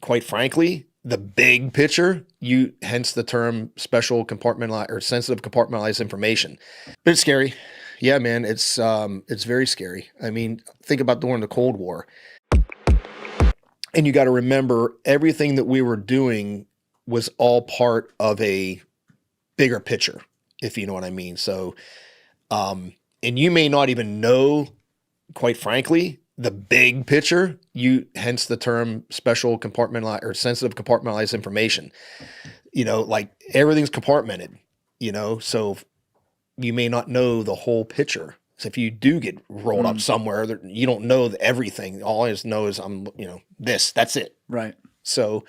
quite frankly, the big picture, hence the term special compartmentalized or sensitive compartmentalized information. But it's scary. Yeah, man, it's very scary. I mean, think about during the Cold War. And you got to remember everything that we were doing was all part of a bigger picture, if you know what I mean. So, and you may not even know, quite frankly, the big picture, hence the term special compartmentalized or sensitive compartmentalized information. Like everything's compartmented, so you may not know the whole picture. So if you do get rolled up somewhere, you don't know everything. All I just know is that's it. Right. So,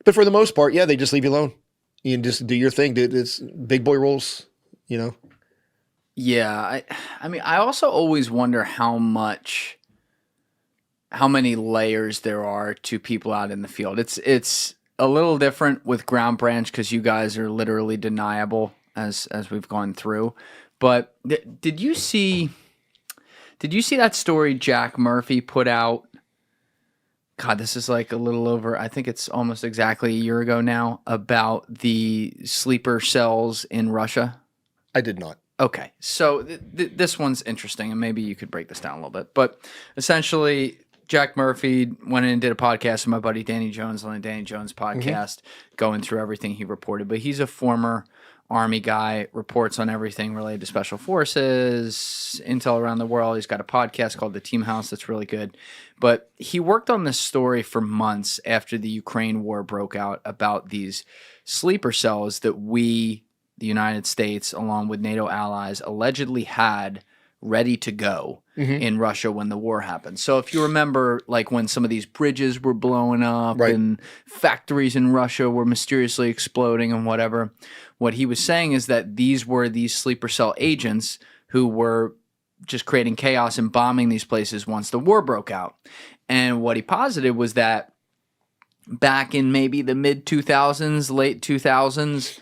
but for the most part, yeah, they just leave you alone. You can just do your thing, dude. It's big boy rules, Yeah. I mean, I also always wonder how many layers there are to people out in the field. It's a little different with ground branch because you guys are literally deniable as we've gone through. But did you see that story Jack Murphy put out? God, this is like a little over, I think it's almost exactly a year ago now, about the sleeper cells in Russia. I did not. Okay, so this one's interesting, and maybe you could break this down a little bit. But essentially, Jack Murphy went in and did a podcast with my buddy Danny Jones on the Danny Jones podcast, going through everything he reported. But he's a former Army guy, reports on everything related to special forces, intel around the world. He's got a podcast called The Team House that's really good. But he worked on this story for months after the Ukraine war broke out about these sleeper cells that we, the United States, along with NATO allies, allegedly had ready to go in Russia when the war happened. So if you remember, like when some of these bridges were blowing up and factories in Russia were mysteriously exploding and whatever, what he was saying is that these were these sleeper cell agents who were just creating chaos and bombing these places once the war broke out. And what he posited was that back in maybe the mid-2000s, late 2000s,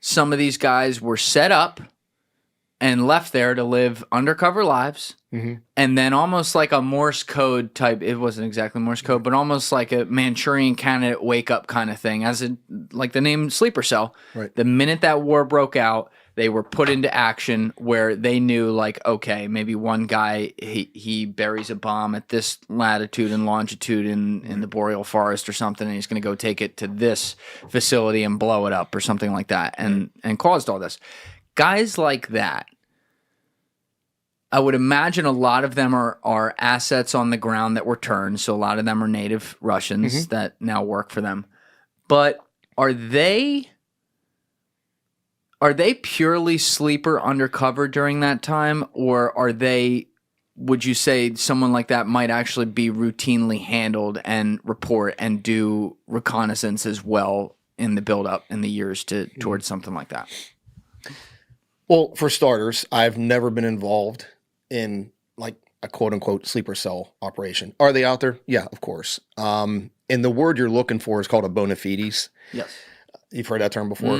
some of these guys were set up and left there to live undercover lives. And then almost like a Morse code type, it wasn't exactly Morse code, but almost like a Manchurian candidate wake up kind of thing, like the name sleeper cell. Right. The minute that war broke out, they were put into action where they knew, like, okay, maybe one guy, he buries a bomb at this latitude and longitude in the boreal forest or something, and he's going to go take it to this facility and blow it up or something like that, and caused all this. Guys like that, I would imagine a lot of them are assets on the ground that were turned, so a lot of them are native Russians that now work for them. But are they purely sleeper undercover during that time, or would you say someone like that might actually be routinely handled and report and do reconnaissance as well in the build-up in the years towards something like that? Well, for starters, I've never been involved in like a quote unquote sleeper cell operation. Are they out there? Yeah, of course. And the word you're looking for is called a bona fides. Yes. You've heard that term before.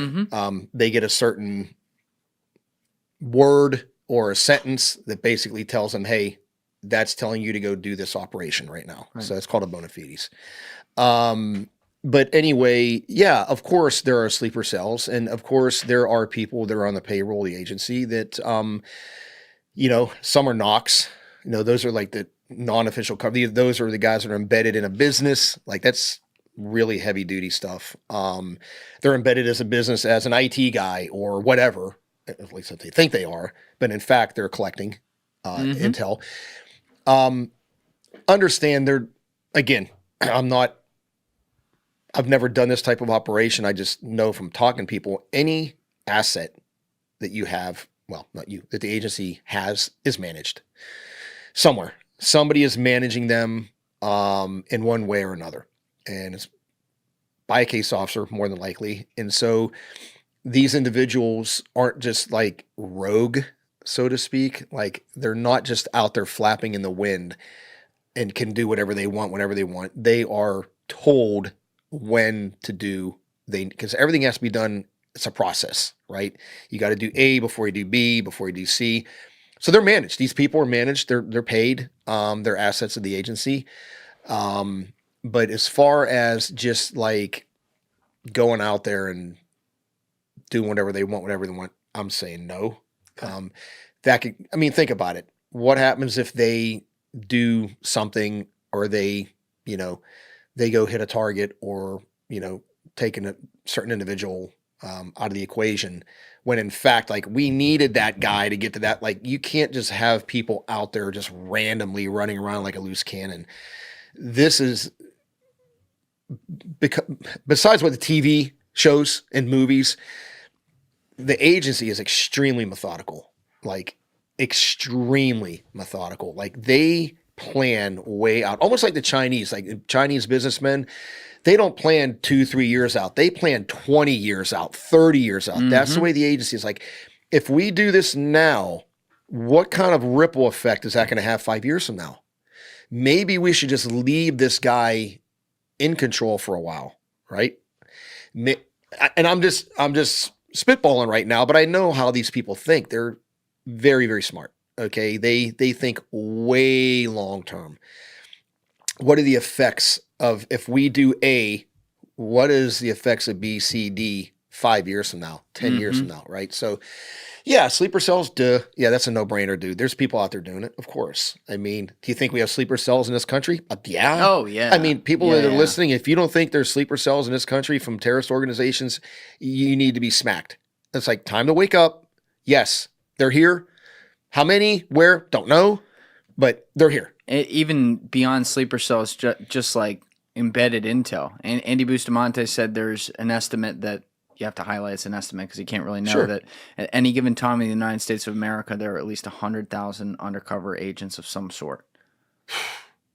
They get a certain word or a sentence that basically tells them, hey, that's telling you to go do this operation right now. Right. So it's called a bona fides. But anyway, yeah, of course there are sleeper cells, and of course there are people that are on the payroll of the agency that, some are Knox. Those are like the non-official cover. Those are the guys that are embedded in a business. Like that's really heavy duty stuff. They're embedded as a business as an IT guy or whatever, at least they think they are, but in fact they're collecting intel. Understand again, I've never done this type of operation. I just know from talking to people, any asset that you have, well, not you, that the agency has is managed somewhere. Somebody is managing them in one way or another. And it's by a case officer more than likely. And so these individuals aren't just like rogue, so to speak. Like they're not just out there flapping in the wind and can do whatever they want, whenever they want. They are told when to do, because everything has to be done. It's a process, right? You got to do A before you do B, before you do C. So they're managed. These people are managed. They're paid. They're assets of the agency. But as far as just like going out there and doing whatever they want, I'm saying no. Okay. That could, I mean, think about it. What happens if they do something or they, you know, they go hit a target or, taking a certain individual out of the equation when in fact, like we needed that guy to get to that. Like you can't just have people out there just randomly running around like a loose cannon. This is because besides what the TV shows and movies, the agency is extremely methodical, like extremely methodical. Like they plan way out, almost like the Chinese, like Chinese businessmen. They don't plan 2-3 years out. They plan 20 years out, 30 years out. That's the way the agency is. Like, if we do this now, what kind of ripple effect is that going to have 5 years from now? Maybe we should just leave this guy in control for a while, right? And I'm just spitballing right now, but I know how these people think. They're very, very smart. Okay, they think way long term. What are the effects of if we do A? What is the effects of B, C, D 5 years from now, 10 years from now, right? So, yeah, sleeper cells, duh. Yeah, that's a no-brainer, dude. There's people out there doing it, of course. I mean, do you think we have sleeper cells in this country? Yeah. Oh, yeah. I mean, people that are listening, if you don't think there's sleeper cells in this country from terrorist organizations, you need to be smacked. It's like time to wake up. Yes, they're here. How many? Where? Don't know, but they're here. Even beyond sleeper cells, just like embedded intel. And Andy Bustamante said there's an estimate that you have to highlight it's an estimate because you can't really know that at any given time in the United States of America, there are at least 100,000 undercover agents of some sort.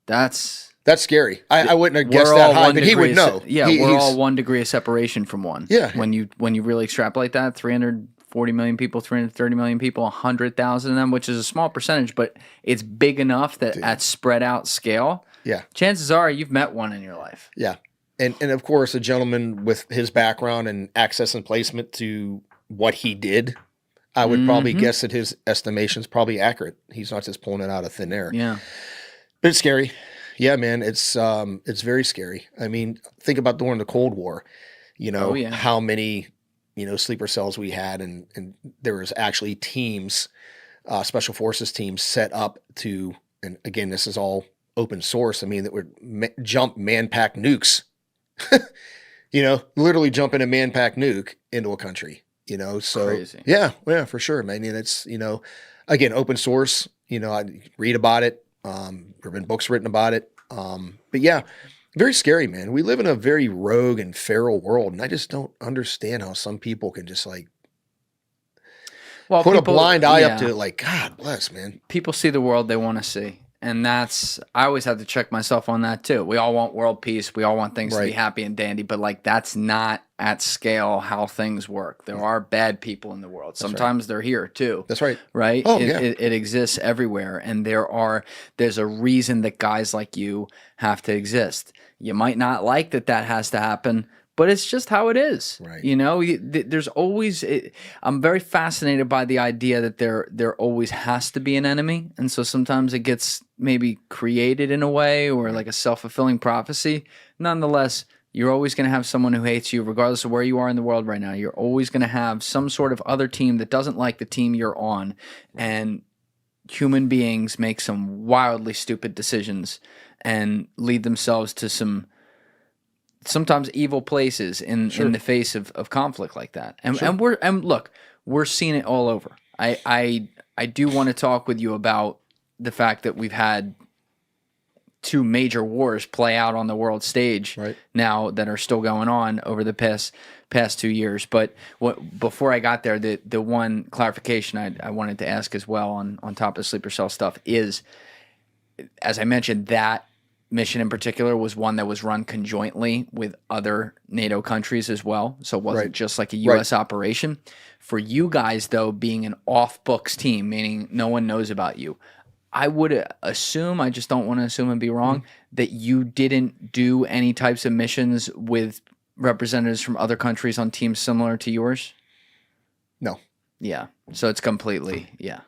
That's scary. I wouldn't have guessed that high, but he would know. We're all 1 degree of separation from one. Yeah. When you really extrapolate that, 340 million people, 330 million people, 100,000 of them, which is a small percentage, but it's big enough that at spread out scale, chances are you've met one in your life. Yeah. And of course, a gentleman with his background and access and placement to what he did, I would probably guess that his estimation is probably accurate. He's not just pulling it out of thin air. Yeah. But it's scary. Yeah, man, it's very scary. I mean, think about during the Cold War, how many, sleeper cells we had, and there was actually teams, special forces teams set up to, and again, this is all open source. I mean, that would jump man-pack nukes, literally jump in a man-pack nuke into a country, so crazy. Yeah, for sure, man. And it's, again, open source, I read about it. There have been books written about it. But yeah, very scary, man. We live in a very rogue and feral world, and I just don't understand how some people can just put a blind eye up to it. Like, God bless, man. People see the world they want to see. And I always have to check myself on that too. We all want world peace. We all want things to be happy and dandy, but that's not at scale how things work. There are bad people in the world. Sometimes they're here too. That's right. Right? Oh, it exists everywhere. And there's a reason that guys like you have to exist. You might not like that has to happen, but it's just how it is. Right. There's always. I'm very fascinated by the idea that there always has to be an enemy, and so sometimes it gets maybe created in a way or like a self-fulfilling prophecy. Nonetheless, you're always going to have someone who hates you, regardless of where you are in the world right now. You're always going to have some sort of other team that doesn't like the team you're on, and human beings make some wildly stupid decisions and lead themselves to some sometimes evil places in the face of conflict like that. And look, we're seeing it all over. I do want to talk with you about the fact that we've had 2 major wars play out on the world stage now that are still going on over the past 2 years. But before I got there, the one clarification I wanted to ask as well on top of sleeper cell stuff is, as I mentioned, that mission in particular was one that was run conjointly with other NATO countries as well. So it wasn't just like a U.S. operation. For you guys, though, being an off-books team, meaning no one knows about you, I would assume, I just don't want to assume and be wrong, that you didn't do any types of missions with representatives from other countries on teams similar to yours? No. Yeah. So it's completely, Yeah.